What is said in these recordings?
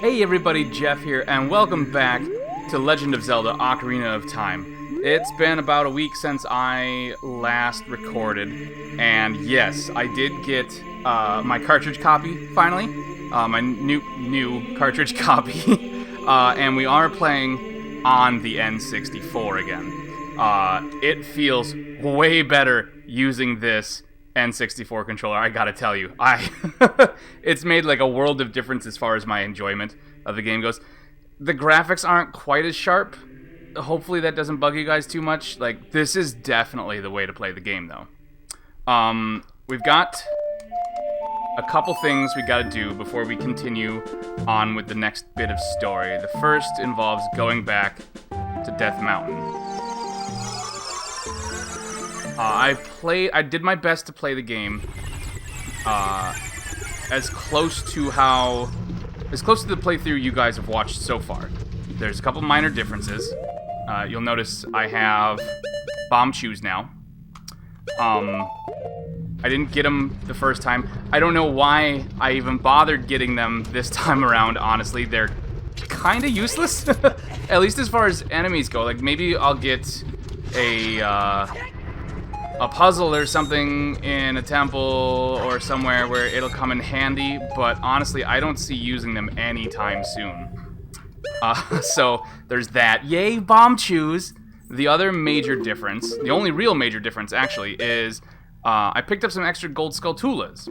Hey everybody, Jeff here, and welcome back to Legend of Zelda: Ocarina of Time. It's been about a week since I last recorded, and yes, I did get my cartridge copy, finally. My new cartridge copy. And we are playing on the N64 again. It feels way better using this N64 controller, I gotta tell you. It's made like a world of difference as far as my enjoyment of the game goes. The graphics aren't quite as sharp. Hopefully that doesn't bug you guys too much. Like, this is definitely the way to play the game, though. We've got a couple things we gotta do before we continue on with the next bit of story. The first involves going back to Death Mountain. I did my best to play the game as close to the playthrough you guys have watched so far. There's a couple minor differences. You'll notice I have bomb shoes now. I didn't get them the first time. I don't know why I even bothered getting them this time around, honestly. They're kind of useless, at least as far as enemies go. Like, maybe I'll get a puzzle or something in a temple or somewhere where it'll come in handy, but honestly, I don't see using them anytime soon. So there's that. Yay, bomb shoes! The other major difference, the only real major difference actually, is I picked up some extra gold Skulltulas.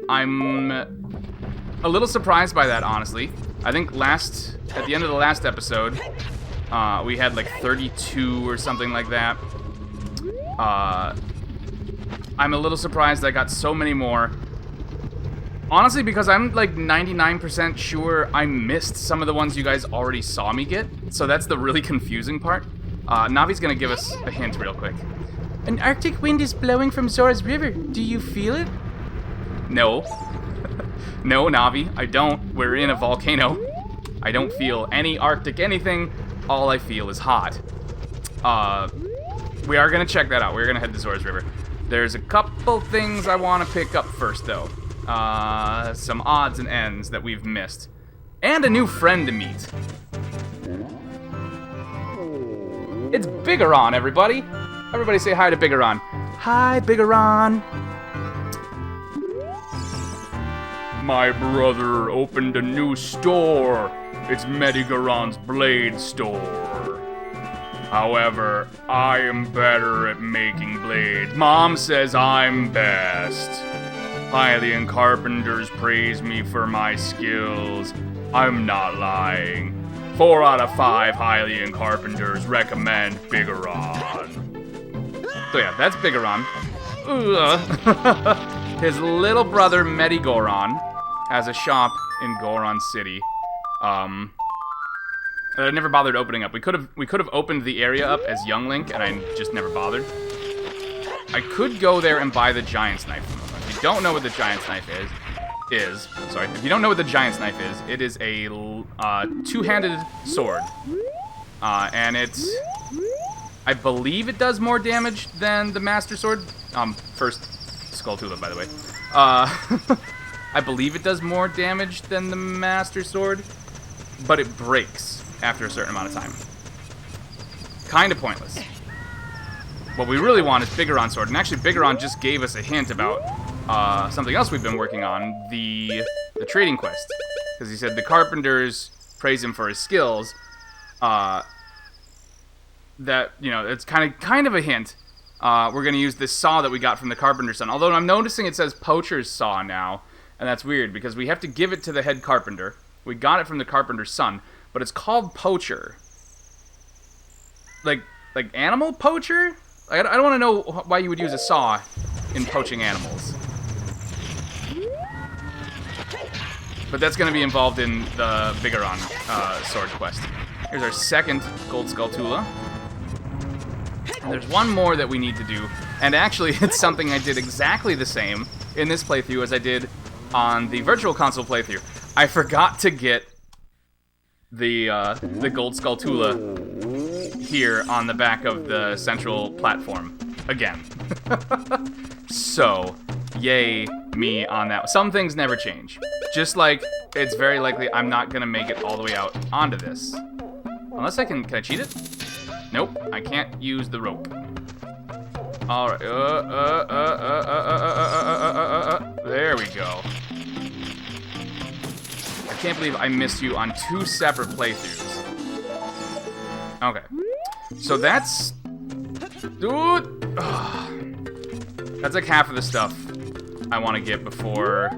I'm a little surprised by that, honestly. I think at the end of the last episode, we had like 32 or something like that. I'm a little surprised I got so many more. Honestly, because I'm like 99% sure I missed some of the ones you guys already saw me get. So that's the really confusing part. Navi's gonna give us a hint real quick. An Arctic wind is blowing from Zora's river. Do you feel it? No. No, Navi, I don't. We're in a volcano. I don't feel any Arctic anything. All I feel is hot. We are going to check that out. We're going to head to Zora's River. There's a couple things I want to pick up first, though. Some odds and ends that we've missed. And a new friend to meet. It's Bigoron, everybody. Everybody say hi to Bigoron. Hi, Bigoron. My brother opened a new store. It's Medigaron's Blade Store. However, I am better at making blades. Mom says I'm best. Hylian carpenters praise me for my skills. I'm not lying. 4 out of 5 Hylian carpenters recommend Bigoron. So yeah, that's Bigoron. His little brother Medigoron has a shop in Goron City. I never bothered opening up. We could have opened the area up as Young Link, and I just never bothered. I could go there and buy the Giant's Knife from him. If you don't know what the Giant's Knife if you don't know what the Giant's Knife is, it is a two-handed sword, and I believe it does more damage than the Master Sword. First Skulltula, by the way. I believe it does more damage than the Master Sword, but it breaks after a certain amount of time. Kind of pointless. What we really want is Bigoron's sword, and actually Bigoron just gave us a hint about something else we've been working on, the trading quest. Because he said the carpenters praise him for his skills. That, you know, it's kind of a hint. We're going to use this saw that we got from the carpenter's son. Although I'm noticing it says poacher's saw now, and that's weird, because we have to give it to the head carpenter. We got it from the carpenter's son, but it's called poacher. Like animal poacher? I don't want to know why you would use a saw in poaching animals. But that's going to be involved in the Bigoron sword quest. Here's our second gold Skulltula. And there's one more that we need to do. And actually, it's something I did exactly the same in this playthrough as I did on the Virtual Console playthrough. I forgot to get the gold Skulltula here on the back of the central platform again. So yay me on that. Some things never change. Just like it's very likely I'm not gonna make it all the way out onto this. Unless can I cheat it? Nope, I can't use the rope. Alright, there we go. I can't believe I missed you on 2 separate playthroughs. Okay. So that's... Dude! That's like half of the stuff I want to get before...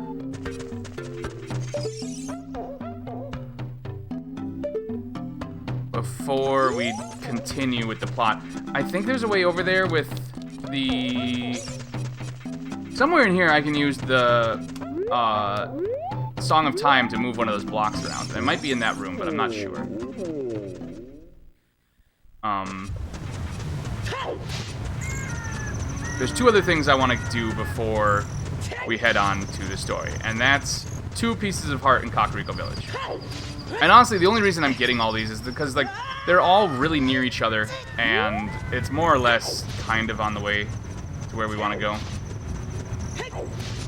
Before we continue with the plot. I think there's a way over there with the... Somewhere in here I can use the Song of Time to move one of those blocks around. It might be in that room, but I'm not sure. There's 2 other things I want to do before we head on to the story, and that's 2 pieces of heart in Kakariko Village. And honestly, the only reason I'm getting all these is because, like, they're all really near each other, and it's more or less kind of on the way to where we want to go.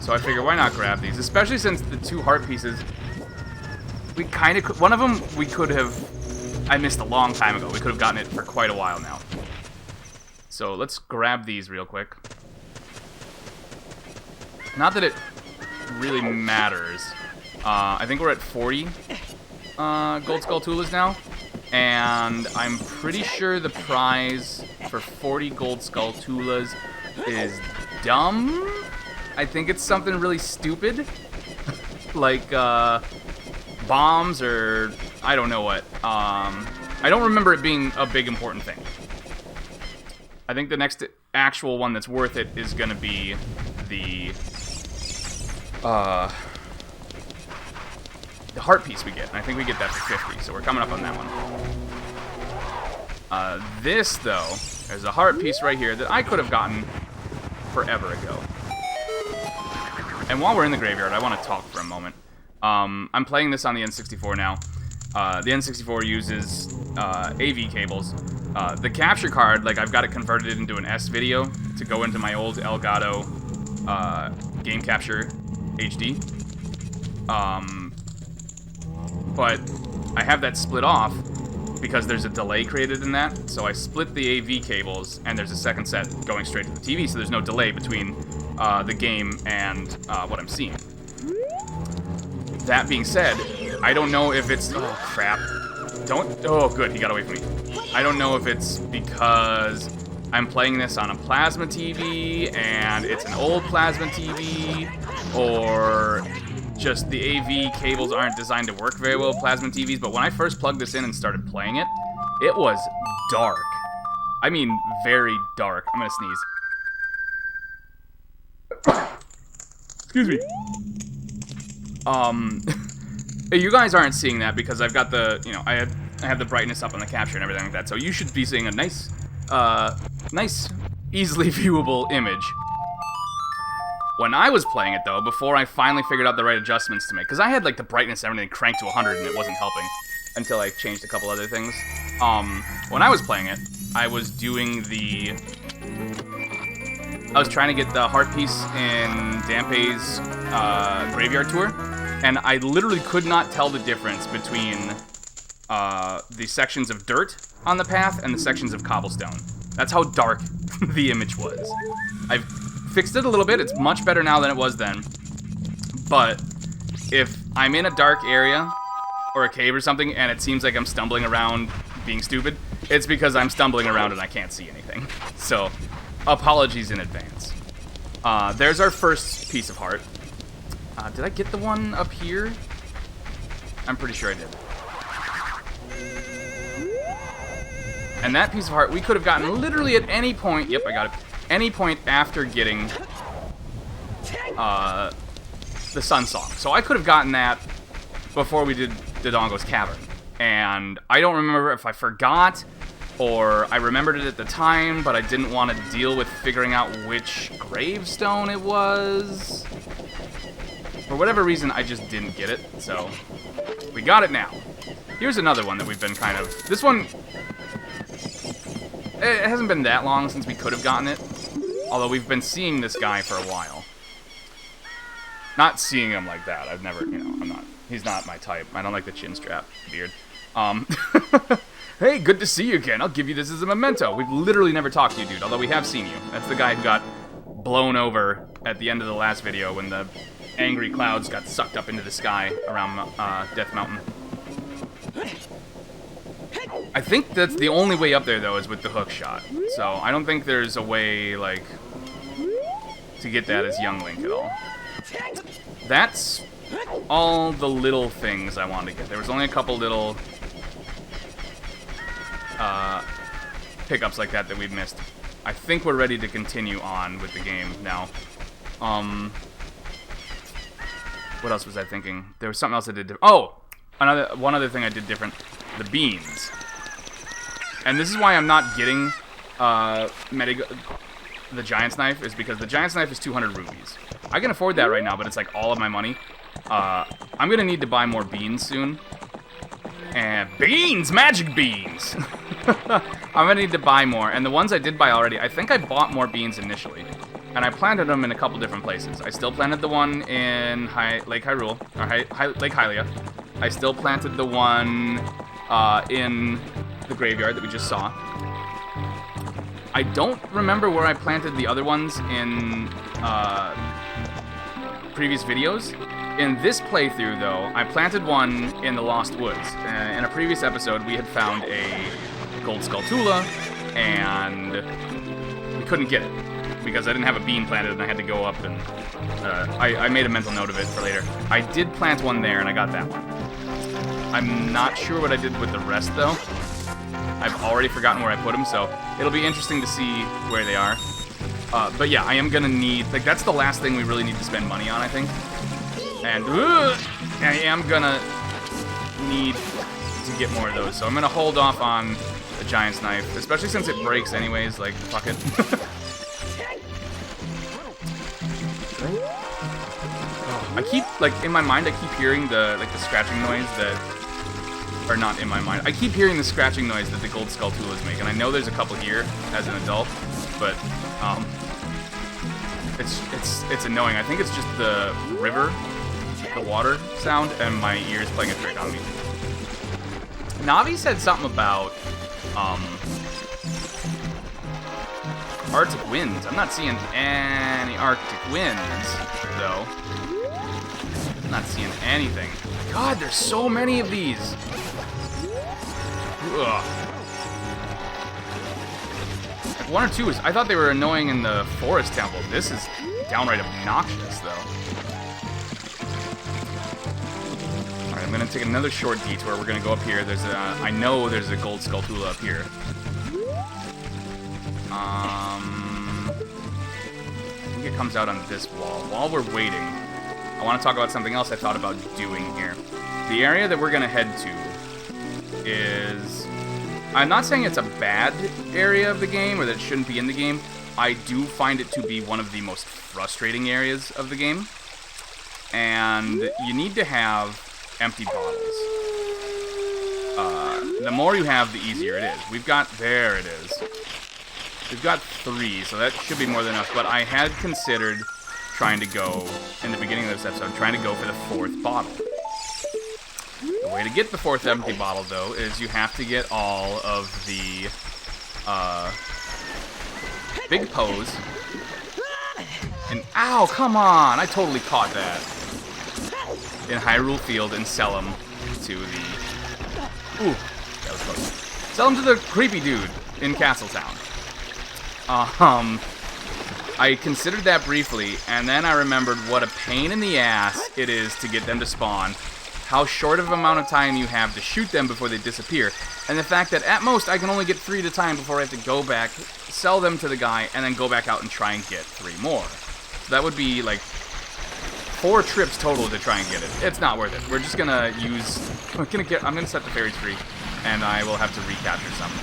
So I figure, why not grab these? Especially since the 2 heart pieces, we kind of could... One of them, we could have... I missed a long time ago. We could have gotten it for quite a while now. So let's grab these real quick. Not that it really matters. I think we're at 40 Gold Skull Tulas now. And I'm pretty sure the prize for 40 Gold Skull Tulas is dumb. I think it's something really stupid. Like, bombs or... I don't know what. I don't remember it being a big important thing. I think the next actual one that's worth it is gonna be the heart piece we get. And I think we get that for 50, so we're coming up on that one. This, though, there's a heart piece right here that I could have gotten forever ago. And while we're in the graveyard, I want to talk for a moment. I'm playing this on the N64 now. The N64 uses AV cables. The capture card, like, I've got it converted into an S-video to go into my old Elgato Game Capture HD. But I have that split off because there's a delay created in that. So I split the AV cables, and there's a second set going straight to the TV, so there's no delay between the game and what I'm seeing. That being said, I don't know if it's... Oh, crap. Oh, good, he got away from me. I don't know if it's because I'm playing this on a plasma TV, and it's an old plasma TV, or just the AV cables aren't designed to work very well with plasma TVs, but when I first plugged this in and started playing it, it was dark. I mean, very dark. I'm gonna sneeze. Excuse me. You guys aren't seeing that because I've got the, you know, I have the brightness up on the capture and everything like that, so you should be seeing a nice, easily viewable image. When I was playing it, though, before I finally figured out the right adjustments to make, because I had, like, the brightness and everything cranked to 100 and it wasn't helping until I changed a couple other things. When I was playing it, I was doing the... I was trying to get the heart piece in Dampé's Graveyard Tour, and I literally could not tell the difference between the sections of dirt on the path and the sections of cobblestone. That's how dark the image was. I've fixed it a little bit. It's much better now than it was then. But if I'm in a dark area or a cave or something and it seems like I'm stumbling around being stupid, it's because I'm stumbling around and I can't see anything. So, apologies in advance. There's our first piece of heart. Did I get the one up here? I'm pretty sure I did. And that piece of heart we could have gotten literally at any point. Yep, I got it. Any point after getting the Sun Song. So I could have gotten that before we did Dodongo's Cavern. And I don't remember if I forgot or I remembered it at the time, but I didn't want to deal with figuring out which gravestone it was. For whatever reason, I just didn't get it, so we got it now. Here's another one that we've been kind of... This one... It hasn't been that long since we could have gotten it, although we've been seeing this guy for a while. Not seeing him like that. I've never, I'm not. He's not my type. I don't like the chin strap beard. Hey, good to see you again. I'll give you this as a memento. We've literally never talked to you, dude, although we have seen you. That's the guy who got blown over at the end of the last video when the angry clouds got sucked up into the sky around Death Mountain. I think that's the only way up there, though, is with the hook shot. So I don't think there's a way, like, to get that as young Link at all. That's all the little things I wanted to get. There was only a couple little pickups like that we've missed. I think we're ready to continue on with the game now. What else was I thinking? There was something else I did different. Oh! One other thing I did different. The beans. And this is why I'm not getting the Giant's Knife, is because the Giant's Knife is 200 rubies. I can afford that right now, but it's like all of my money. I'm gonna need to buy more beans soon. And beans! Magic beans! I'm gonna need to buy more. And the ones I did buy already, I think I bought more beans initially. And I planted them in a couple different places. I still planted the one in Lake Hyrule, or Lake Hylia. I still planted the one in the graveyard that we just saw. I don't remember where I planted the other ones in previous videos. In this playthrough, though, I planted one in the Lost Woods. In a previous episode, we had found a Gold Skulltula, and we couldn't get it because I didn't have a bean planted, and I had to go up and... I made a mental note of it for later. I did plant one there, and I got that one. I'm not sure what I did with the rest, though. I've already forgotten where I put them, so it'll be interesting to see where they are. But yeah, I am gonna need... Like, that's the last thing we really need to spend money on, I think. And I am gonna need to get more of those, so I'm gonna hold off on the Giant's Knife, especially since it breaks anyways, like, fuck it. I keep, like, in my mind, I keep hearing the scratching noise that... Or not in my mind. I keep hearing the scratching noise that the Gold Skulltulas make, and I know there's a couple here as an adult, but, it's annoying. I think it's just the river, the water sound, and my ears playing a trick on me. Navi said something about, Arctic winds. I'm not seeing any Arctic winds, though. I'm not seeing anything. God, there's so many of these. Ugh. Like one or two is... I thought they were annoying in the forest temple. This is downright obnoxious, though. Alright, I'm gonna take another short detour. We're gonna go up here. There's a... I know there's a Gold Skulltula up here. I think it comes out on this wall. While we're waiting, I want to talk about something else I thought about doing here. The area that we're gonna head to is... I'm not saying it's a bad area of the game, or that it shouldn't be in the game. I do find it to be one of the most frustrating areas of the game. And you need to have empty bottles. The more you have, the easier it is. We've got... There it is. We've got 3, so that should be more than enough. But I had considered trying to go, in the beginning of this episode, trying to go for the 4th bottle. The way to get the 4th empty bottle, though, is you have to get all of the big pose. And ow, come on! I totally caught that. In Hyrule Field and sell them to the... Ooh, that was close. Sell them to the creepy dude in Castletown. I considered that briefly, and then I remembered what a pain in the ass it is to get them to spawn, how short of amount of time you have to shoot them before they disappear, and the fact that at most I can only get 3 at a time before I have to go back, sell them to the guy, and then go back out and try and get 3 more. So that would be like 4 trips total to try and get it. It's not worth it. We're just gonna use... I'm gonna set the fairies free, and I will have to recapture some.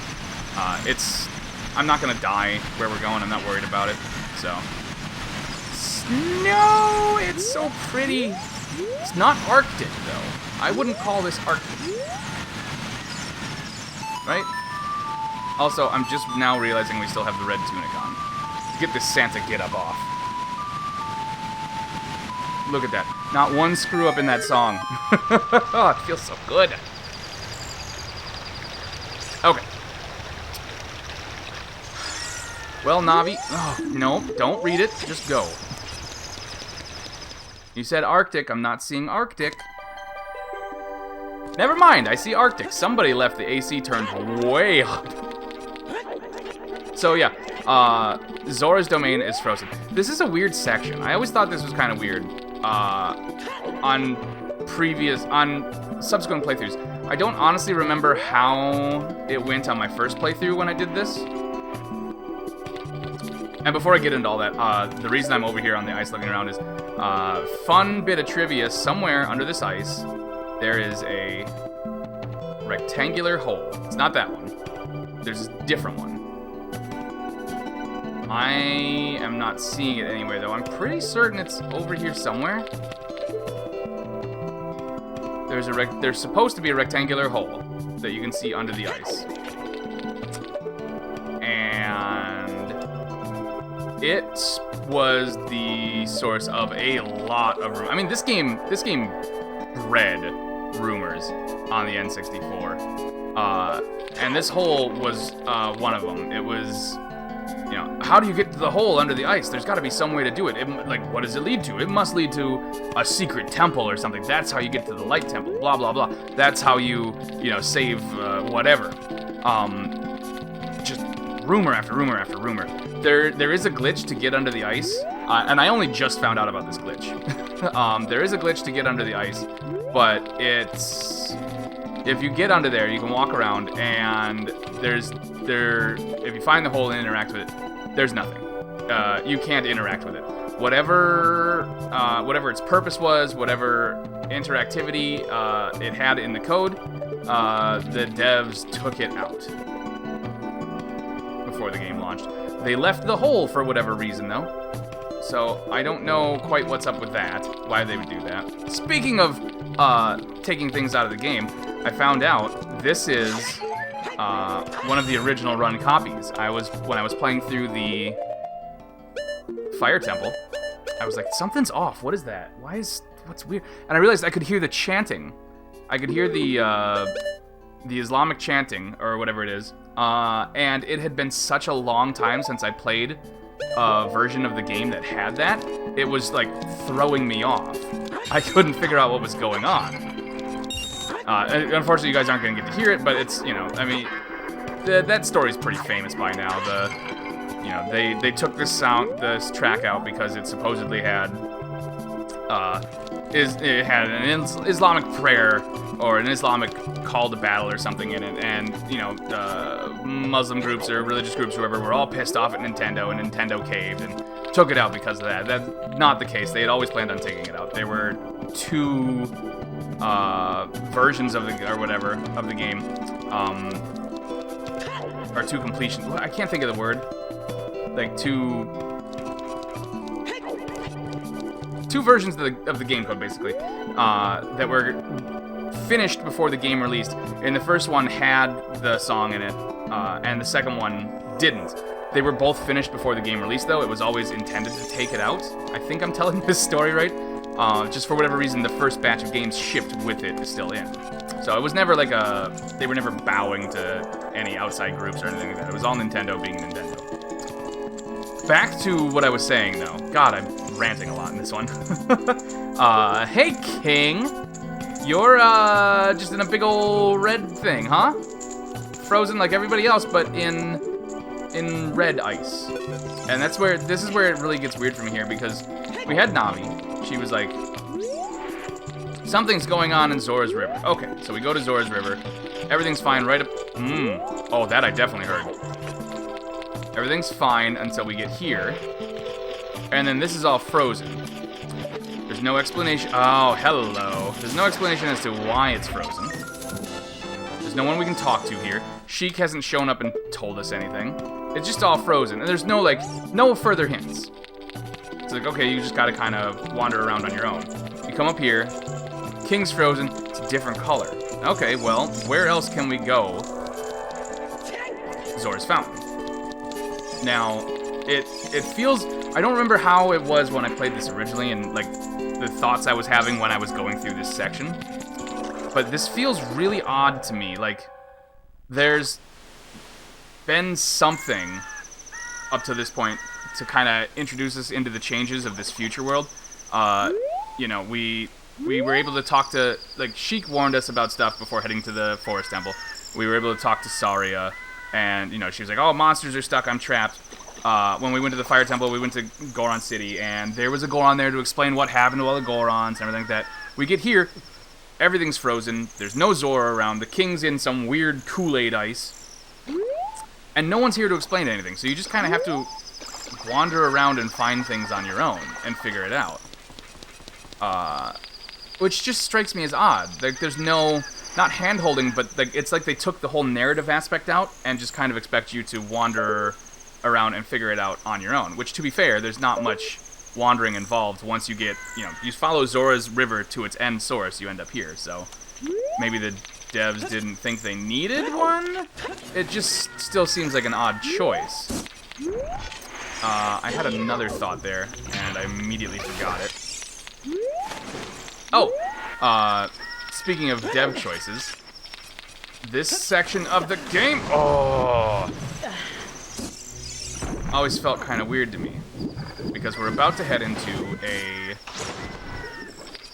I'm not gonna die where we're going. I'm not worried about it. So... No! It's so pretty! It's not Arctic, though. I wouldn't call this Arctic. Right? Also, I'm just now realizing we still have the red tunic on. To get this Santa get-up off. Look at that. Not one screw up in that song. Oh, it feels so good. Okay. Well, Navi... Oh, no, don't read it. Just go. You said Arctic. I'm not seeing Arctic. Never mind. I see Arctic. Somebody left the AC turned way up. So, yeah. Zora's domain is frozen. This is a weird section. I always thought this was kind of weird. On subsequent playthroughs. I don't honestly remember how it went on my first playthrough when I did this. And before I get into all that, the reason I'm over here on the ice looking around is, fun bit of trivia, somewhere under this ice, there is a rectangular hole. It's not that one. There's a different one. I am not seeing it anywhere, though. I'm pretty certain it's over here somewhere. There's supposed to be a rectangular hole that you can see under the ice. And it was the source of a lot of rumors. I mean, this game bred rumors on the N64. And this hole was one of them. It was, you know, how do you get to the hole under the ice? There's got to be some way to do it. Like, what does it lead to? It must lead to a secret temple or something. That's how you get to the light temple. Blah blah blah. That's how you know, save whatever. Just rumor after rumor after rumor. There is a glitch to get under the ice, and I only just found out about this glitch. There is a glitch to get under the ice, but if you get under there, you can walk around, and if you find the hole and interact with it, there's nothing. You can't interact with it. Whatever its purpose was, whatever interactivity it had in the code, the devs took it out before the game launched. They left the hole for whatever reason, though. So I don't know quite what's up with that, why they would do that. Speaking of taking things out of the game, I found out this is one of the original run copies. When I was playing through the Fire Temple, I was like, something's off. What is that? What's weird? And I realized I could hear the chanting. I could hear the Islamic chanting, or whatever it is. And it had been such a long time since I played a version of the game that had that. It was like throwing me off. I couldn't figure out what was going on. Unfortunately, you guys aren't going to get to hear it, but it's, you know, I mean, that story's pretty famous by now. They took this track out because it supposedly had an Islamic prayer or an Islamic call to battle or something in it, and, you know, Muslim groups or religious groups, whoever, were all pissed off at Nintendo, and Nintendo caved and took it out because of that. That's not the case. They had always planned on taking it out. There were two versions of the game, or two completions. I can't think of the word. Like two versions of the game code, basically, that were finished before the game released. And the first one had the song in it, and the second one didn't. They were both finished before the game released, though. It was always intended to take it out. I think I'm telling this story right. Just for whatever reason, the first batch of games shipped with it is still in. So it was never like they were never bowing to any outside groups or anything like that. It was all Nintendo being Nintendo. Back to what I was saying, though. God, I'm ranting a lot in this one. Hey, King. You're, just in a big old red thing, huh? Frozen like everybody else, but in red ice. And this is where it really gets weird for me here, because we had Navi. She was like, something's going on in Zora's River. Okay, so we go to Zora's River. Everything's fine right up... Oh, that I definitely heard. Everything's fine until we get here. And then this is all frozen. There's no explanation. Oh, hello. There's no explanation as to why it's frozen. There's no one we can talk to here. Sheik hasn't shown up and told us anything. It's just all frozen. And there's no further hints. It's like, okay, you just gotta kind of wander around on your own. You come up here. King's frozen. It's a different color. Okay, well, where else can we go? Zora's Fountain. Now, it feels... I don't remember how it was when I played this originally, and, like, the thoughts I was having when I was going through this section. But this feels really odd to me. Like, there's been something up to this point to kind of introduce us into the changes of this future world. You know, we were able to talk to, like, Sheik warned us about stuff before heading to the Forest Temple. We were able to talk to Saria, and, you know, she was like, oh, monsters are stuck, I'm trapped. When we went to the Fire Temple, we went to Goron City, and there was a Goron there to explain what happened to all the Gorons and everything like that. We get here, everything's frozen, there's no Zora around, the king's in some weird Kool-Aid ice, and no one's here to explain anything, so you just kind of have to wander around and find things on your own and figure it out. Which just strikes me as odd. Like, there's no, not hand-holding, but like, it's like they took the whole narrative aspect out and just kind of expect you to wander around and figure it out on your own. Which, to be fair, there's not much wandering involved once you get, you know, you follow Zora's river to its end source, you end up here, so maybe the devs didn't think they needed one? It just still seems like an odd choice. I had another thought there, and I immediately forgot it. Oh, speaking of dev choices, this section of the game, always felt kind of weird to me, because we're about to head into a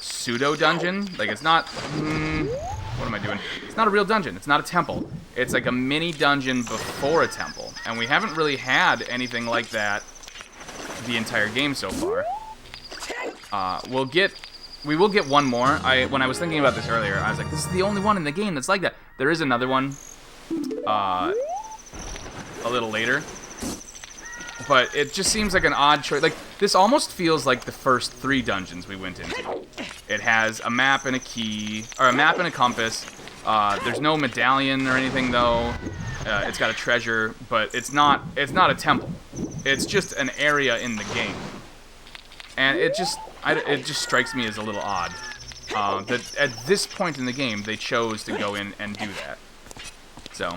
pseudo-dungeon. Like, it's not, what am I doing? It's not a real dungeon, it's not a temple. It's like a mini dungeon before a temple, and we haven't really had anything like that the entire game so far. We will get one more. When I was thinking about this earlier, I was like, this is the only one in the game that's like that. There is another one, a little later. But it just seems like an odd choice. Like, this almost feels like the first 3 dungeons we went into. It has a map and a key, or a map and a compass. There's no medallion or anything, though. It's got a treasure, but it's not a temple. It's just an area in the game. And it just strikes me as a little odd that at this point in the game they chose to go in and do that. So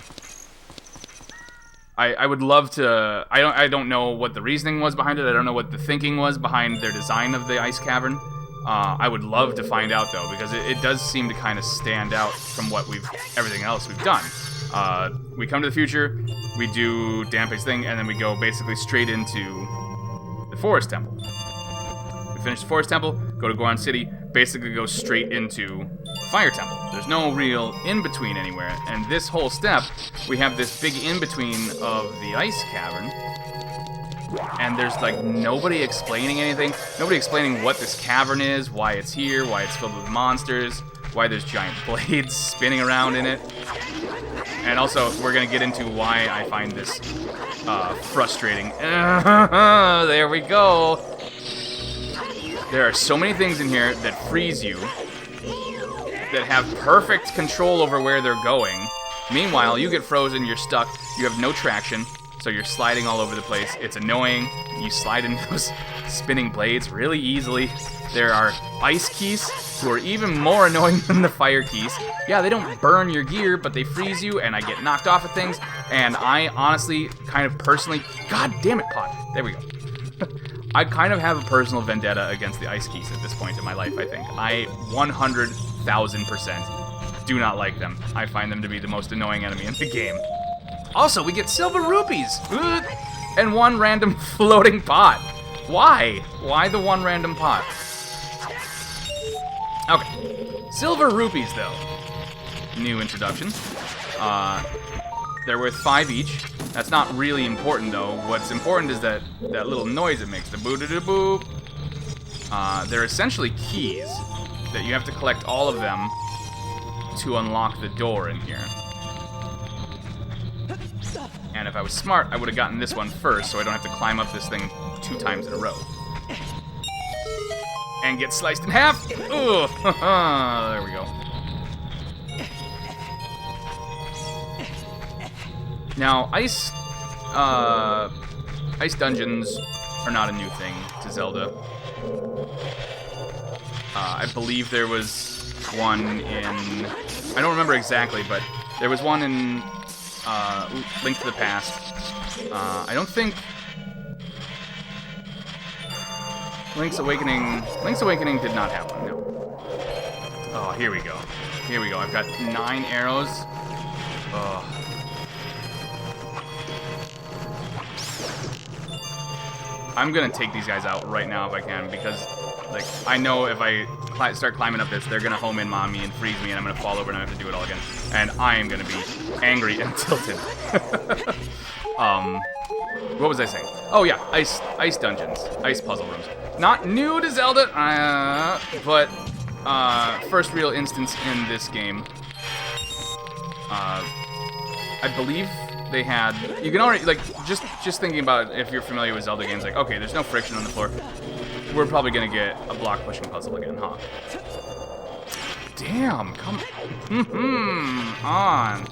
I would love to. I don't know what the reasoning was behind it. I don't know what the thinking was behind their design of the ice cavern. I would love to find out though, because it does seem to kind of stand out from what everything else we've done. We come to the future, we do Dampé's thing, and then we go basically straight into the Forest Temple. We finish the Forest Temple, go to Goron City, basically go straight into Fire Temple. There's no real in-between anywhere, and this whole step, we have this big in-between of the Ice Cavern, and there's like nobody explaining anything, nobody explaining what this cavern is, why it's here, why it's filled with monsters, why there's giant blades spinning around in it. And also, we're gonna get into why I find this frustrating. There we go. There are so many things in here that freeze you, that have perfect control over where they're going. Meanwhile, you get frozen, you're stuck, you have no traction, so you're sliding all over the place. It's annoying. You slide into those spinning blades really easily. There are ice keys, who are even more annoying than the fire keys. Yeah, they don't burn your gear, but they freeze you, and I get knocked off of things, and I honestly, kind of personally, god damn it, Pod. There we go. I kind of have a personal vendetta against the ice keys at this point in my life, I think. I 100,000% do not like them. I find them to be the most annoying enemy in the game. Also, we get silver rupees! And one random floating pot. Why? Why the one random pot? Okay. Silver rupees, though. New introduction. They're worth 5 each. That's not really important, though. What's important is that little noise it makes, the boo-doo-doo-boop. They're essentially keys that you have to collect all of them to unlock the door in here. And if I was smart, I would have gotten this one first, so I don't have to climb up this thing 2 times in a row. And get sliced in half! Ugh! There we go. Now, ice dungeons are not a new thing to Zelda. I believe there was one in... I don't remember exactly, but there was one in Link to the Past. I don't think... Link's Awakening did not have one, no. Oh, here we go. Here we go. I've got 9 arrows. Oh. I'm gonna take these guys out right now if I can, because, like, I know if I start climbing up this, they're gonna home in on me and freeze me, and I'm gonna fall over and I have to do it all again. And I am gonna be angry and tilted. What was I saying? Oh yeah, ice dungeons, ice puzzle rooms. Not new to Zelda, but first real instance in this game. I believe they had. You can already, like, just thinking about it, if you're familiar with Zelda games, like, okay, there's no friction on the floor. We're probably gonna get a block pushing puzzle again, huh? Damn, come on.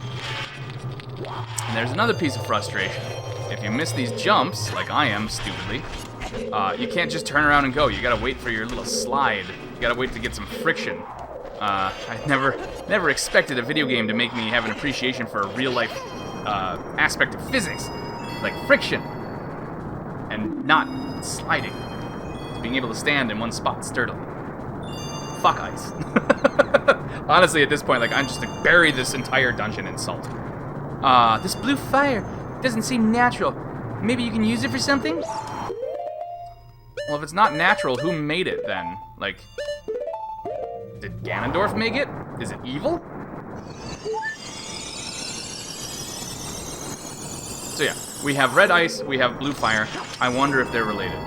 And there's another piece of frustration. If you miss these jumps, like I am, stupidly, you can't just turn around and go. You gotta wait for your little slide. You gotta wait to get some friction. I never expected a video game to make me have an appreciation for a real-life aspect of physics, like friction, and not sliding. Being able to stand in one spot sturdily. Fuck ice. Honestly, at this point, like, I'm just to bury this entire dungeon in salt. This blue fire doesn't seem natural. Maybe you can use it for something? Well, if it's not natural, who made it then? Like, did Ganondorf make it? Is it evil? So yeah, we have red ice, we have blue fire. I wonder if they're related.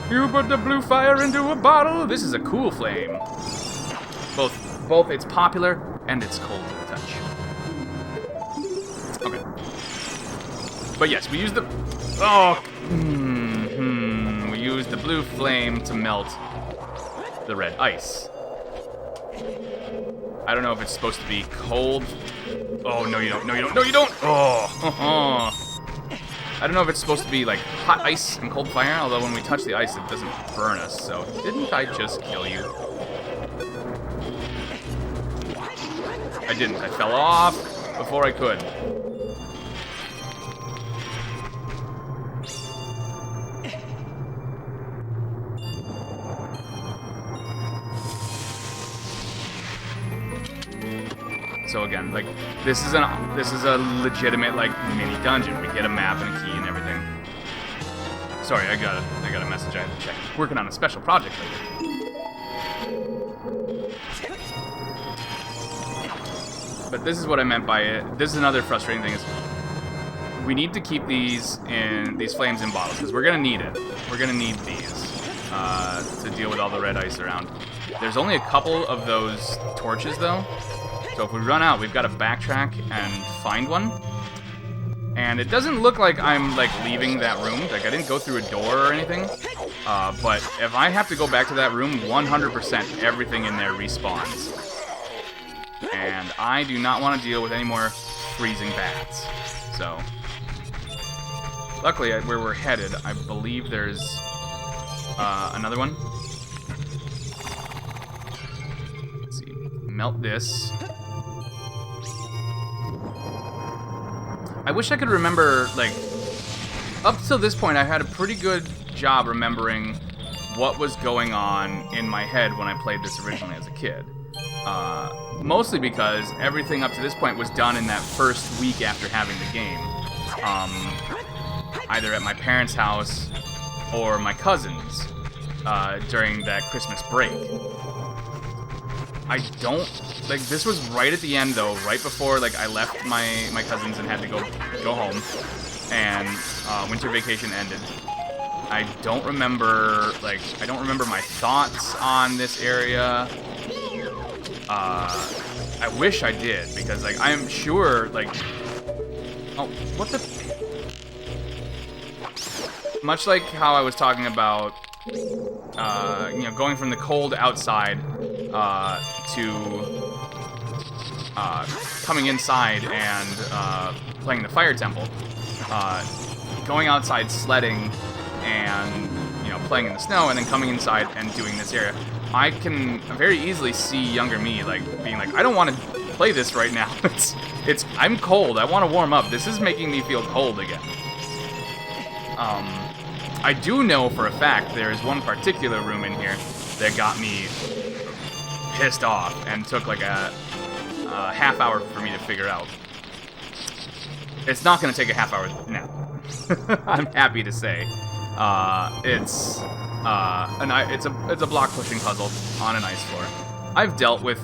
You put the blue fire into a bottle. This is a cool flame. Both it's popular and it's cold to the touch. Okay. But yes, we use the we use the blue flame to melt the red ice. I don't know if it's supposed to be cold. Oh, no you don't. No you don't. No you don't. Oh. I don't know if it's supposed to be like hot ice and cold fire, although when we touch the ice it doesn't burn us, so didn't I just kill you? I didn't. I fell off before I could. So again, like, this is a legitimate, like, mini dungeon. We get a map and a key and everything. Sorry, I got a message I had to check. Working on a special project later. But this is what I meant by it. This is another frustrating thing, is we need to keep these flames in bottles, because we're gonna need it. We're gonna need these to deal with all the red ice around. There's only a couple of those torches though. So if we run out, we've got to backtrack and find one. And it doesn't look like I'm, like, leaving that room. Like, I didn't go through a door or anything. But if I have to go back to that room, 100% everything in there respawns. And I do not want to deal with any more freezing bats. So, luckily, where we're headed, I believe there's another one. Let's see. Melt this. I wish I could remember, like, up till this point, I had a pretty good job remembering what was going on in my head when I played this originally as a kid. Mostly because everything up to this point was done in that first week after having the game. Either at my parents' house or my cousin's during that Christmas break. I don't, like, this was right at the end though, right before, like, I left my cousins and had to go home, and winter vacation ended. I don't remember my thoughts on this area. I wish I did, because, like, I'm sure, like, oh, what the, much like how I was talking about, you know, going from the cold outside to coming inside and playing the Fire Temple, going outside sledding and, you know, playing in the snow, and then coming inside and doing this area. I can very easily see younger me, like, being like, I don't want to play this right now. I'm cold. I want to warm up. This is making me feel cold again. I do know for a fact there is one particular room in here that got me pissed off and took like a half hour for me to figure out. It's not going to take a half hour now. I'm happy to say. It's a block pushing puzzle on an ice floor. I've dealt with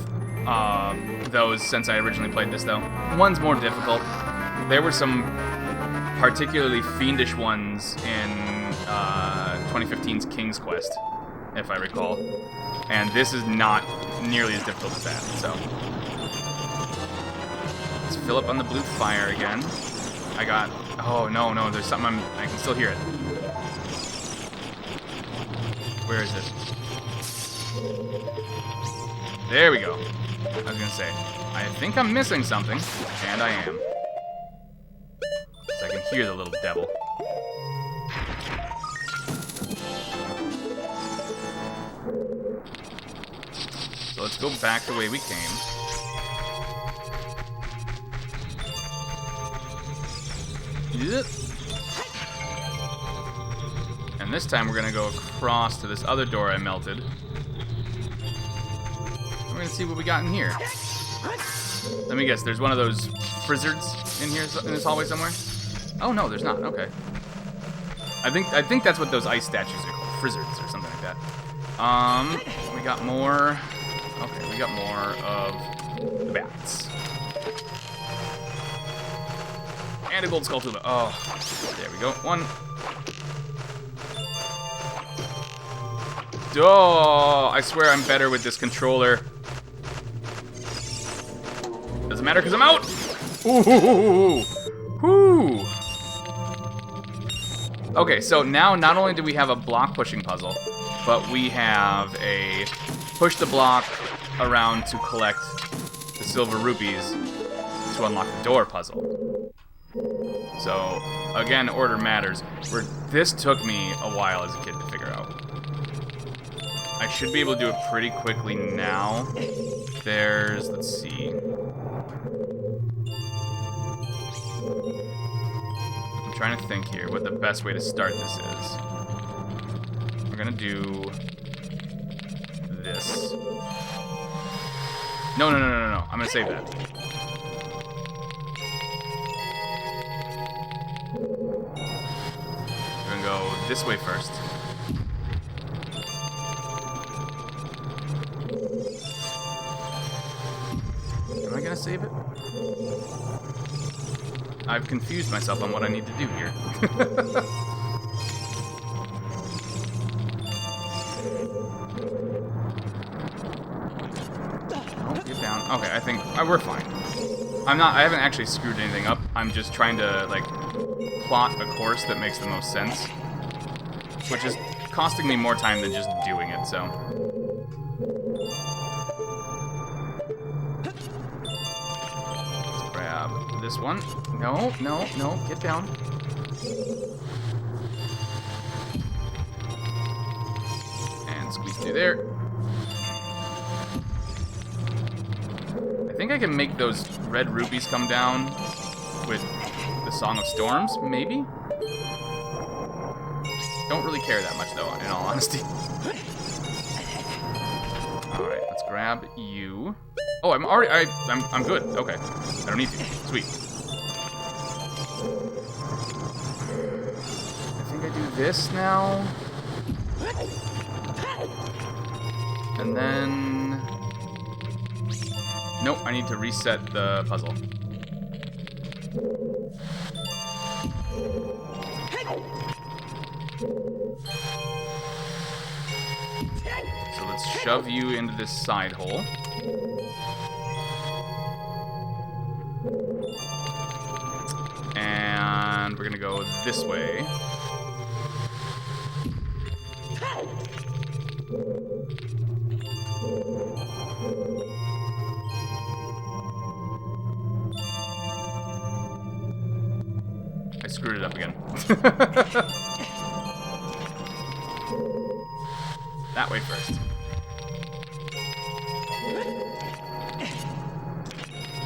those since I originally played this, though. One's more difficult. There were some particularly fiendish ones in 2015's King's Quest, if I recall. And this is not nearly as difficult as that, so. Let's fill up on the blue fire again. I got... Oh, no, there's something I can still hear it. Where is it? There we go. I was gonna say, I think I'm missing something, and I am. So I can hear the little devil. So let's go back the way we came. Yep. And this time we're gonna go across to this other door I melted. We're gonna see what we got in here. Let me guess, there's one of those frizzards in here in this hallway somewhere? Oh no, there's not. Okay. I think that's what those ice statues are called, frizzards or something like that. We got more. Okay, we got more of the bats. And a gold skull tuba. Oh, there we go. One. Oh, I swear I'm better with this controller. Doesn't matter because I'm out. Ooh. Whoo. Okay, so now not only do we have a block pushing puzzle, but we have a push the block around to collect the silver rupees to unlock the door puzzle. So, again, order matters. This took me a while as a kid to figure out. I should be able to do it pretty quickly now. There's, let's see. I'm trying to think here what the best way to start this is. We're gonna do this. No. I'm gonna save that. We're gonna go this way first. Am I gonna save it? I've confused myself on what I need to do here. Oh, get down. Okay, I think we're fine. I haven't actually screwed anything up. I'm just trying to, like, plot a course that makes the most sense. Which is costing me more time than just doing it, so. Let's grab this one. No, get down. And squeeze through there. I think I can make those red rupees come down with the Song of Storms, maybe? Don't really care that much, though, in all honesty. Alright, let's grab you. Oh, I'm good. Okay. I don't need to. Sweet. I think I do this now. And then... Nope, I need to reset the puzzle. So let's shove you into this side hole. And we're gonna go this way. I screwed it up again. That way first.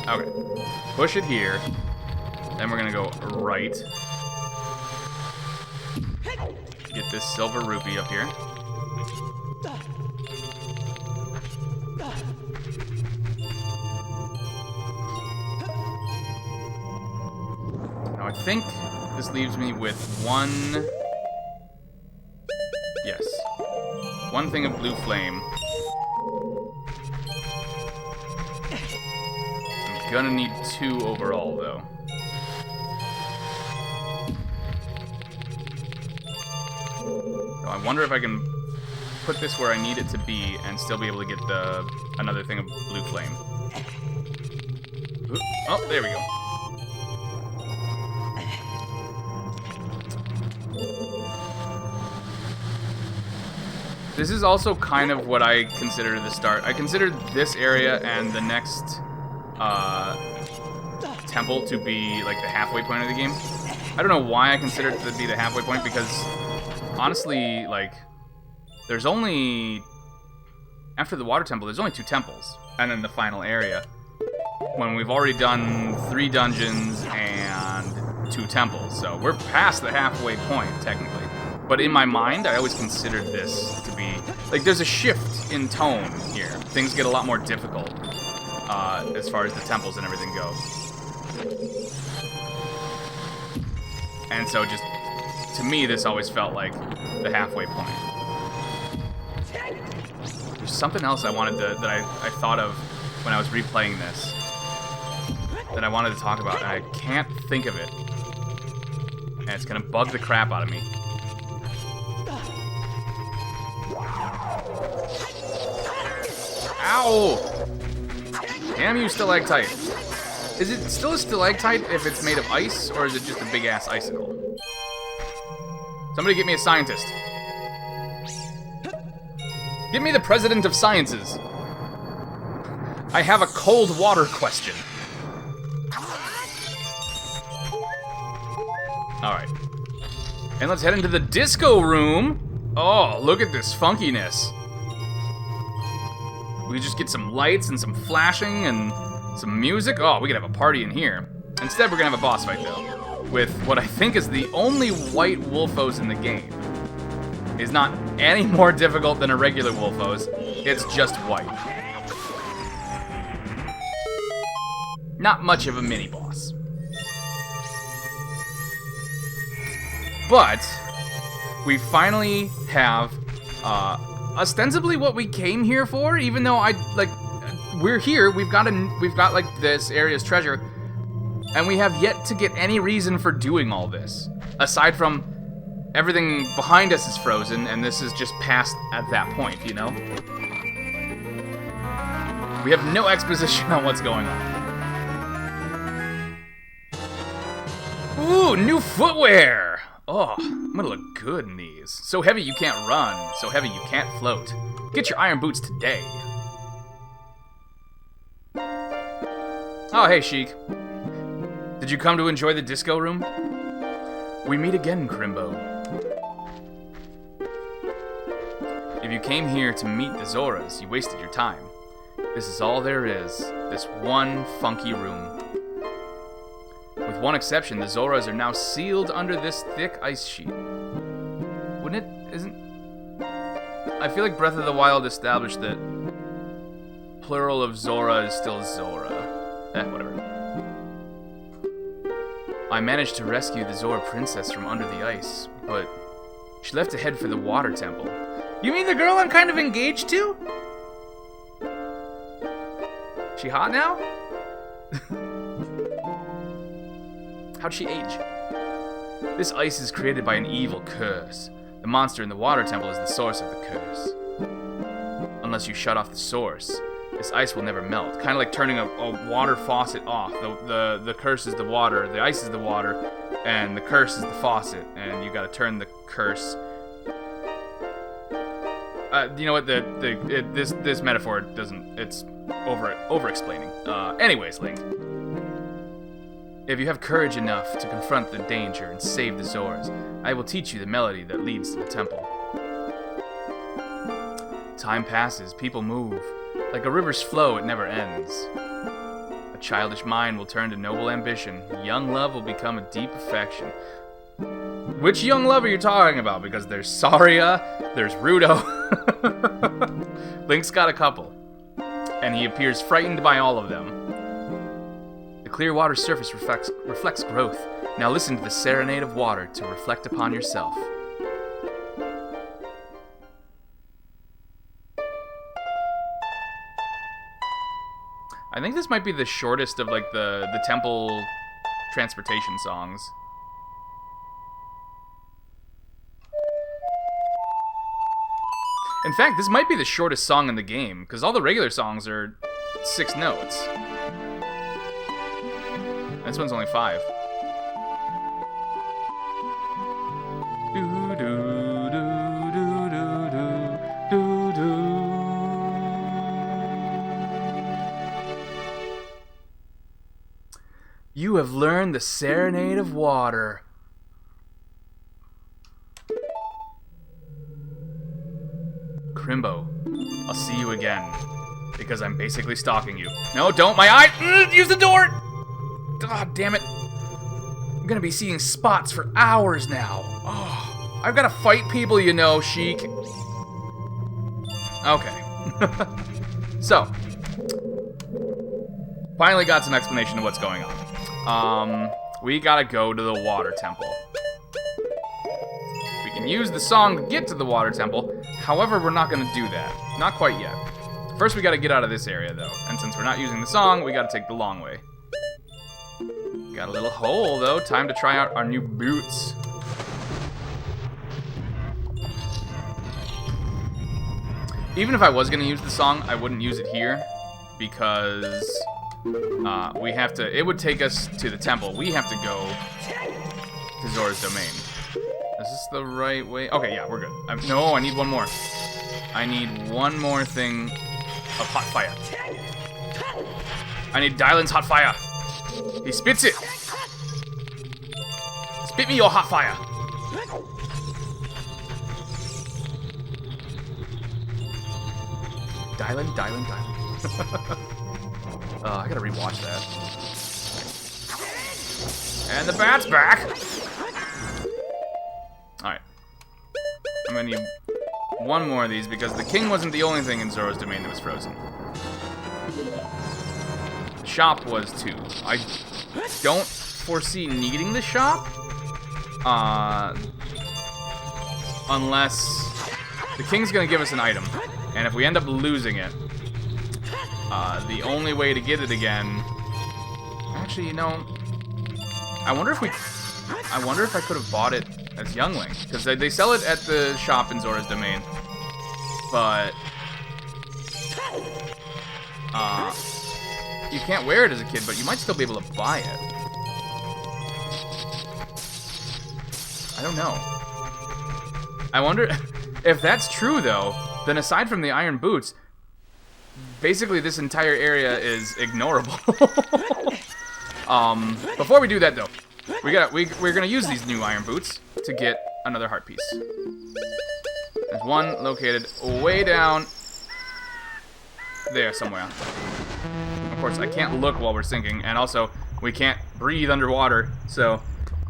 Okay. Push it here. Then we're gonna go right. get this silver rupee up here. Now I think this leaves me with one... Yes. One thing of blue flame. I'm gonna need 2 overall, though. So I wonder if I can put this where I need it to be and still be able to get another thing of blue flame. Ooh, oh, there we go. This is also kind of what I consider the start. I consider this area and the next temple to be like the halfway point of the game. I don't know why I consider it to be the halfway point, because honestly, like, there's only... After the water temple, there's only 2 temples, and then the final area. When we've already done 3 dungeons and 2 temples, so we're past the halfway point, technically. But in my mind, I always considered this to be... Like, there's a shift in tone here. Things get a lot more difficult as far as the temples and everything go. And so just, to me, this always felt like the halfway point. There's something else I wanted to, that I thought of when I was replaying this that I wanted to talk about, and I can't think of it. And it's gonna bug the crap out of me. Ow! Damn you, stalactite. Is it still a stalactite if it's made of ice, or is it just a big-ass icicle? Somebody get me a scientist. Give me the president of sciences. I have a cold water question. Alright. And let's head into the disco room. Oh, look at this funkiness. We just get some lights and some flashing and some music. Oh, we could have a party in here. Instead, we're gonna have a boss fight, though, with what I think is the only white Wolfos in the game. It's not any more difficult than a regular Wolfos. It's just white. Not much of a mini-boss. But we finally have ostensibly what we came here for, even though we're here, we've got like this area's treasure, and we have yet to get any reason for doing all this. Aside from everything behind us is frozen, and this is just past at that point, you know? We have no exposition on what's going on. Ooh, new footwear! Oh, I'm gonna look good in these. So heavy you can't run, so heavy you can't float. Get your iron boots today. Oh, hey, Sheik. Did you come to enjoy the disco room? We meet again, Crimbo. If you came here to meet the Zoras, you wasted your time. This is all there is, this one funky room. With one exception, the Zoras are now sealed under this thick ice sheet. Wouldn't it? Isn't... I feel like Breath of the Wild established that plural of Zora is still Zora. Whatever. I managed to rescue the Zora princess from under the ice, but she left to head for the water temple. You mean the girl I'm kind of engaged to? She hot now? How'd she age? This ice is created by an evil curse. The monster in the water temple is the source of the curse. Unless you shut off the source, this ice will never melt. Kind of like turning a water faucet off. The curse is the water, the ice is the water, and the curse is the faucet. And you gotta turn the curse. You know what? This metaphor doesn't. It's over-explaining. Anyways, Link. If you have courage enough to confront the danger and save the Zoras, I will teach you the melody that leads to the temple. Time passes, people move. Like a river's flow, it never ends. A childish mind will turn to noble ambition. Young love will become a deep affection. Which young love are you talking about? Because there's Saria, there's Rudo. Link's got a couple. And he appears frightened by all of them. The clear water's surface reflects growth. Now listen to the serenade of water to reflect upon yourself. I think this might be the shortest of like the temple transportation songs. In fact, this might be the shortest song in the game, because all the regular songs are 6 notes. This one's only 5. You have learned the serenade of water. Crimbo, I'll see you again, because I'm basically stalking you. No, don't, my eye! Use the door! God damn it. I'm gonna be seeing spots for hours now. Oh, I've gotta fight people, you know, Sheik. Okay. So, finally got some explanation of what's going on. We gotta go to the water temple. We can use the song to get to the water temple. However, we're not gonna do that. Not quite yet. First, we gotta get out of this area, though. And since we're not using the song, we gotta take the long way. Got a little hole, though. Time to try out our new boots. Even if I was gonna use the song, I wouldn't use it here. Because we have to, it would take us to the temple. We have to go to Zora's domain. Is this the right way? Okay, yeah, we're good. No, I need one more. I need one more thing of hot fire. I need Dylan's hot fire. He spits it. Spit me your hot fire. Dylan. I gotta rewatch that. And the bat's back. Alright. I'm gonna need one more of these because the king wasn't the only thing in Zora's domain that was frozen. The shop was too. I don't foresee needing the shop. Unless the king's gonna give us an item. And if we end up losing it, the only way to get it again... Actually, you know... I wonder if I could have bought it as Young Link. Because they sell it at the shop in Zora's domain. But... you can't wear it as a kid, but you might still be able to buy it. I don't know. I wonder... If that's true, though, then aside from the iron boots, basically this entire area is ignorable. Before we do that, though, we're gonna use these new iron boots to get another heart piece. There's one located way down there somewhere. Of course, I can't look while we're sinking, and also we can't breathe underwater, so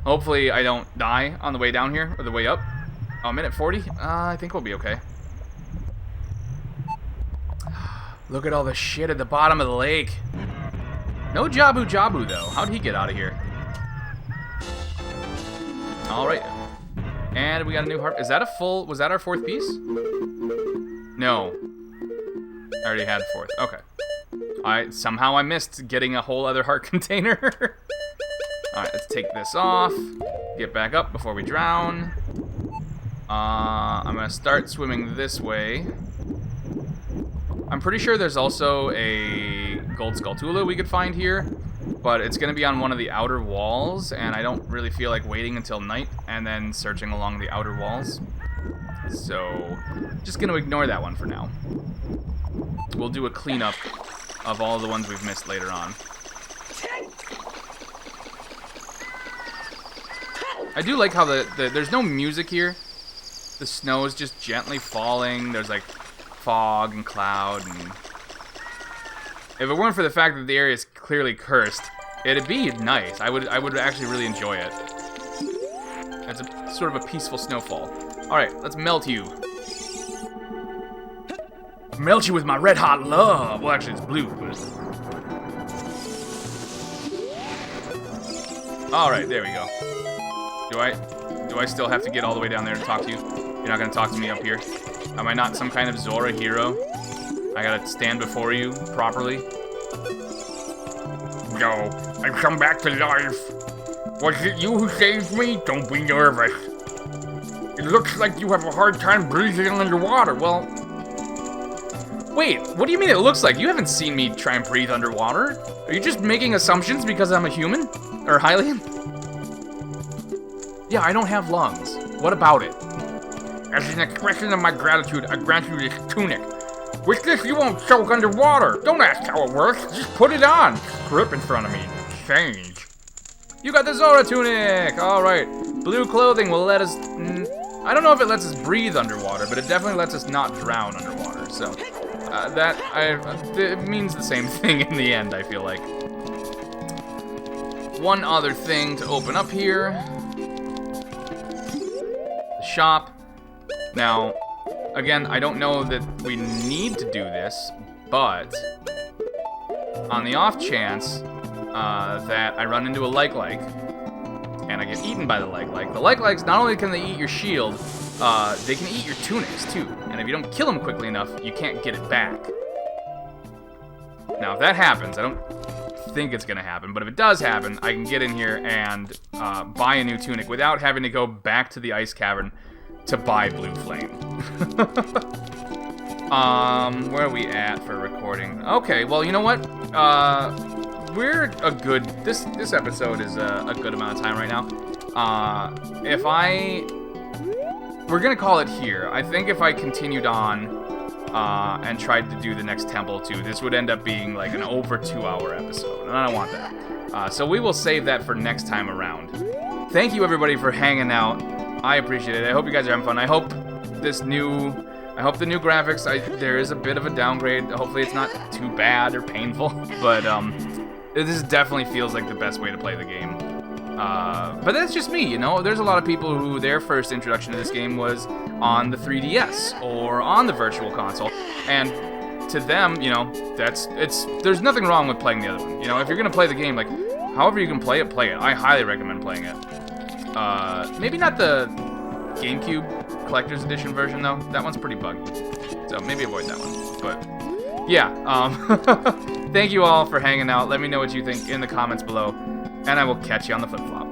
hopefully I don't die on the way down here or the way up. Oh, minute 40? I think we'll be okay. Look at all the shit at the bottom of the lake. No Jabu Jabu, though. How'd he get out of here? Alright. And we got a new heart. Is that a full... Was that our 4th piece? No. I already had 4th. Okay. Somehow I missed getting a whole other heart container. Alright, let's take this off. Get back up before we drown. I'm gonna start swimming this way. I'm pretty sure there's also a Gold Skulltula we could find here, but it's gonna be on one of the outer walls, and I don't really feel like waiting until night and then searching along the outer walls. So, just gonna ignore that one for now. We'll do a cleanup of all the ones we've missed later on. I do like how there's no music here. The snow is just gently falling. There's like fog and cloud, and if it weren't for the fact that the area is clearly cursed, it'd be nice. I would actually really enjoy it. It's a sort of a peaceful snowfall. Alright, let's melt you. Melt you with my red hot love. Well, actually, it's blue, but... Alright, there we go. Do I still have to get all the way down there to talk to you? You're not gonna talk to me up here? Am I not some kind of Zora hero? I gotta stand before you properly? No, I've come back to life. Was it you who saved me? Don't be nervous. It looks like you have a hard time breathing underwater. Well... Wait, what do you mean it looks like? You haven't seen me try and breathe underwater? Are you just making assumptions because I'm a human? Or Hylian? Yeah, I don't have lungs. What about it? As an expression of my gratitude, I grant you this tunic. With this, you won't choke underwater. Don't ask how it works. Just put it on. Grip in front of me. Change. You got the Zora tunic! Alright. Blue clothing will let us... I don't know if it lets us breathe underwater, but it definitely lets us not drown underwater. So, it means the same thing in the end, I feel like. One other thing to open up here. The shop. Now, again, I don't know that we need to do this, but on the off chance that I run into a like, and I get eaten by the like, the likes, not only can they eat your shield, they can eat your tunics too, and if you don't kill them quickly enough, you can't get it back. Now, if that happens, I don't think it's gonna happen, but if it does happen, I can get in here and buy a new tunic without having to go back to the ice cavern to buy blue flame. Where are we at for recording? Okay, well, you know what? We're a good... This episode is a good amount of time right now. We're gonna call it here. I think if I continued on and tried to do the next temple too, this would end up being like an over 2-hour episode, and I don't want that. So we will save that for next time around. Thank you, everybody, for hanging out. I appreciate it. I hope you guys are having fun. I hope the new graphics, there is a bit of a downgrade. Hopefully it's not too bad or painful, but this definitely feels like the best way to play the game. But that's just me, you know? There's a lot of people who their first introduction to this game was on the 3DS or on the Virtual Console, and to them, you know, there's nothing wrong with playing the other one. You know, if you're gonna play the game, like, however you can play it, play it. I highly recommend playing it. Maybe not the GameCube Collector's Edition version, though. That one's pretty buggy. So maybe avoid that one. But, yeah. Thank you all for hanging out. Let me know what you think in the comments below. And I will catch you on the flip-flop.